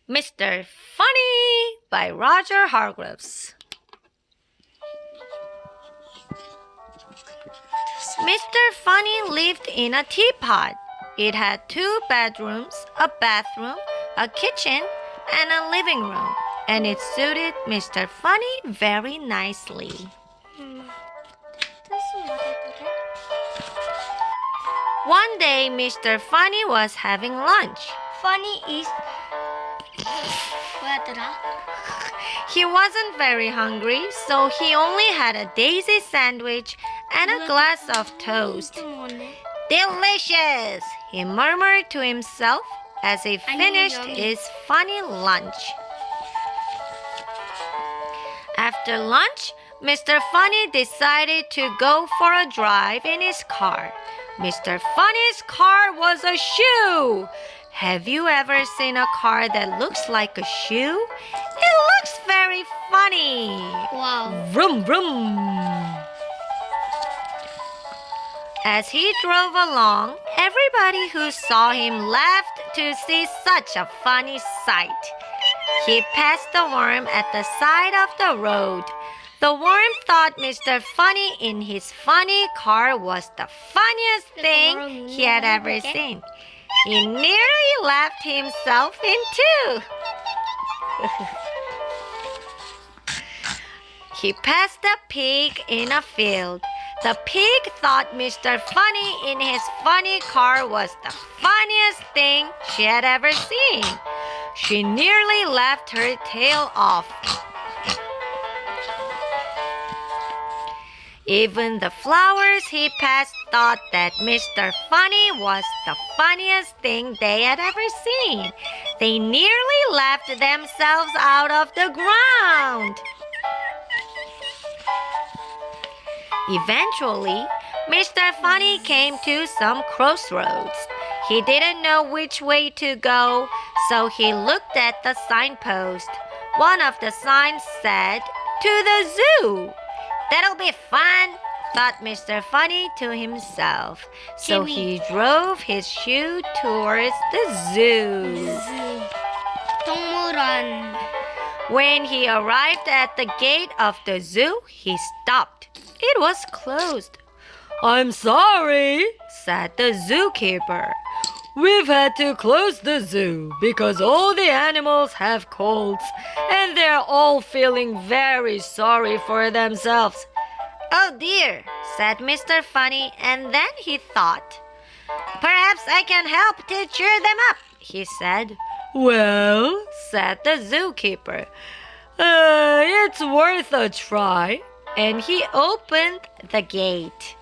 Mr. Funny by Roger Hargreaves. Mr. Funny lived in a teapot. It had 2 bedrooms, a bathroom, a kitchen, and a living room, and it suited Mr. Funny very nicely. One day, Mr. Funny was having lunch. Funny is 뭐였더라? He wasn't very hungry, so he only had a daisy sandwich and a glass of toast. Delicious! He murmured to himself as he finished his funny lunch. After lunch, Mr. Funny decided to go for a drive in his car. Mr. Funny's car was a shoe. Have you ever seen a car that looks like a shoe? It looks very funny. Wow. Vroom, vroom. As he drove along, everybody who saw him laughed to see such a funny sight. He passed the worm at the side of the road. The worm thought Mr. Funny in his funny car was the funniest thing he had ever seen. He nearly laughed himself in two. He passed a pig in a field. The pig thought Mr. Funny in his funny car was the funniest thing she had ever seen. She nearly laughed her tail off. Even the flowers he passed thought that Mr. Funny was the funniest thing they had ever seen. They nearly laughed themselves out of the ground. Eventually, Mr. Funny came to some crossroads. He didn't know which way to go, so he looked at the signpost. One of the signs said, "To the zoo." "That'll be fun," thought Mr. Funny to himself. So he drove his shoe towards the zoo. 동물원. When he arrived at the gate of the zoo, he stopped. It was closed. "I'm sorry," said the zookeeper. "We've had to close the zoo because all the animals have colds and they're all feeling very sorry for themselves." "Oh dear," said Mr. Funny, and then he thought, "Perhaps I can help to cheer them up," he said. "Well," said the zookeeper, "it's worth a try." And he opened the gate.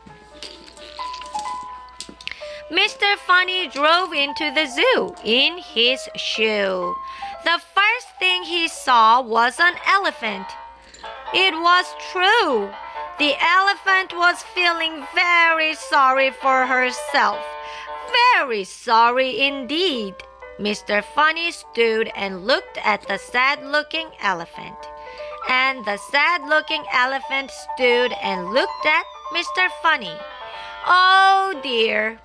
Mr. Funny drove into the zoo in his shoe. The first thing he saw was an elephant. It was true. The elephant was feeling very sorry for herself. Very sorry indeed. Mr. Funny stood and looked at the sad-looking elephant. And the sad-looking elephant stood and looked at Mr. Funny. Oh dear.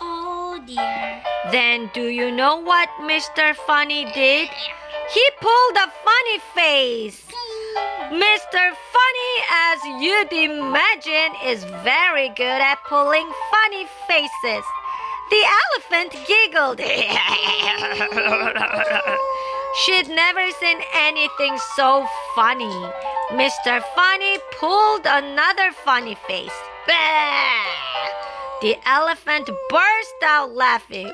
Oh dear. Then do you know what Mr. Funny did? He pulled a funny face. Mr. Funny, as you'd imagine, is very good at pulling funny faces. The elephant giggled. She'd never seen anything so funny. Mr. Funny pulled another funny face. Bah! The elephant burst out laughing.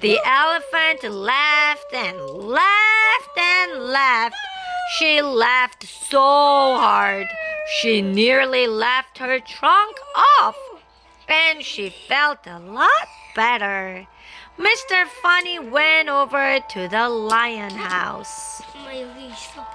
The elephant laughed and laughed and laughed. She laughed so hard, she nearly laughed her trunk off. And she felt a lot better. Mr. Funny went over to the lion house. 엄마 여기 있어.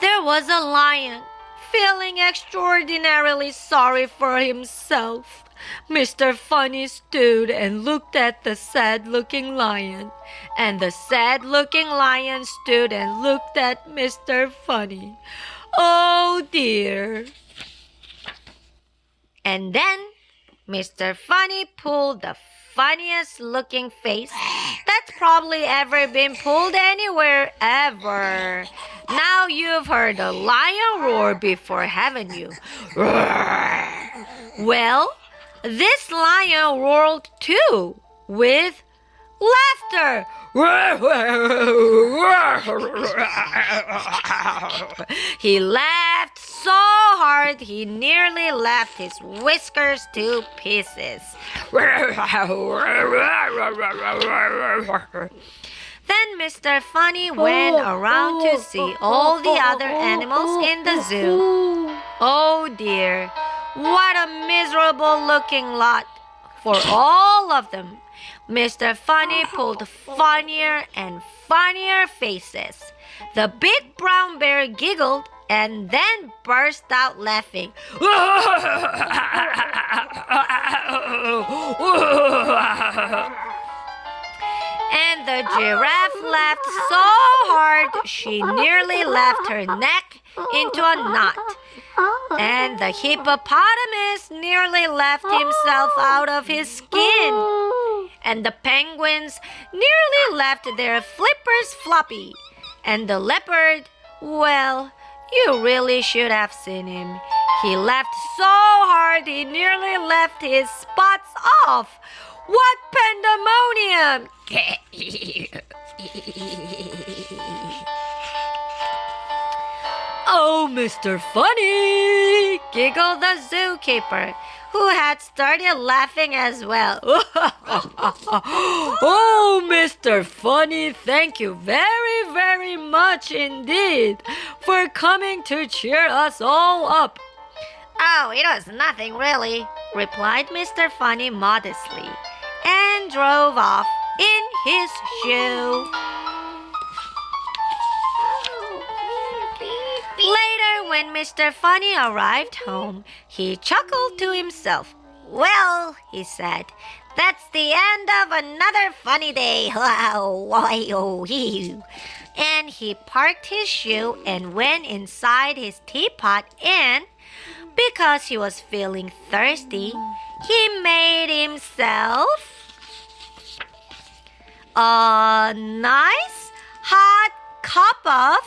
There was a lion, feeling extraordinarily sorry for himself. Mr. Funny stood and looked at the sad-looking lion, and the sad-looking lion stood and looked at Mr. Funny. Oh dear. And then Mr. Funny pulled the funniest looking face that's probably ever been pulled anywhere ever. Now you've heard a lion roar before, haven't you? Well, this lion roared too, with laughter. He laughed so hard he nearly left his whiskers to pieces. Then Mr. Funny went around to see all the other animals in the zoo. Oh dear, what a miserable looking lot for all of them. Mr. Funny pulled funnier and funnier faces. The big brown bear giggled and then burst out laughing. And the giraffe laughed so hard she nearly left her neck into a knot. And the hippopotamus nearly left himself out of his skin. And the penguins nearly left their flippers floppy. And the leopard, well, you really should have seen him. He laughed so hard he nearly left his spots off. What pandemonium! Oh, Mr. Funny! Giggled the zookeeper, who had started laughing as well. Oh, Mr. Funny, thank you very, very much indeed for coming to cheer us all up. Oh, it was nothing really, replied Mr. Funny modestly, and drove off in his shoe. Later, when Mr. Funny arrived home, he chuckled to himself. Well, he said, that's the end of another funny day. And he parked his shoe and went inside his teapot and, because he was feeling thirsty, he made himself a nice hot cup of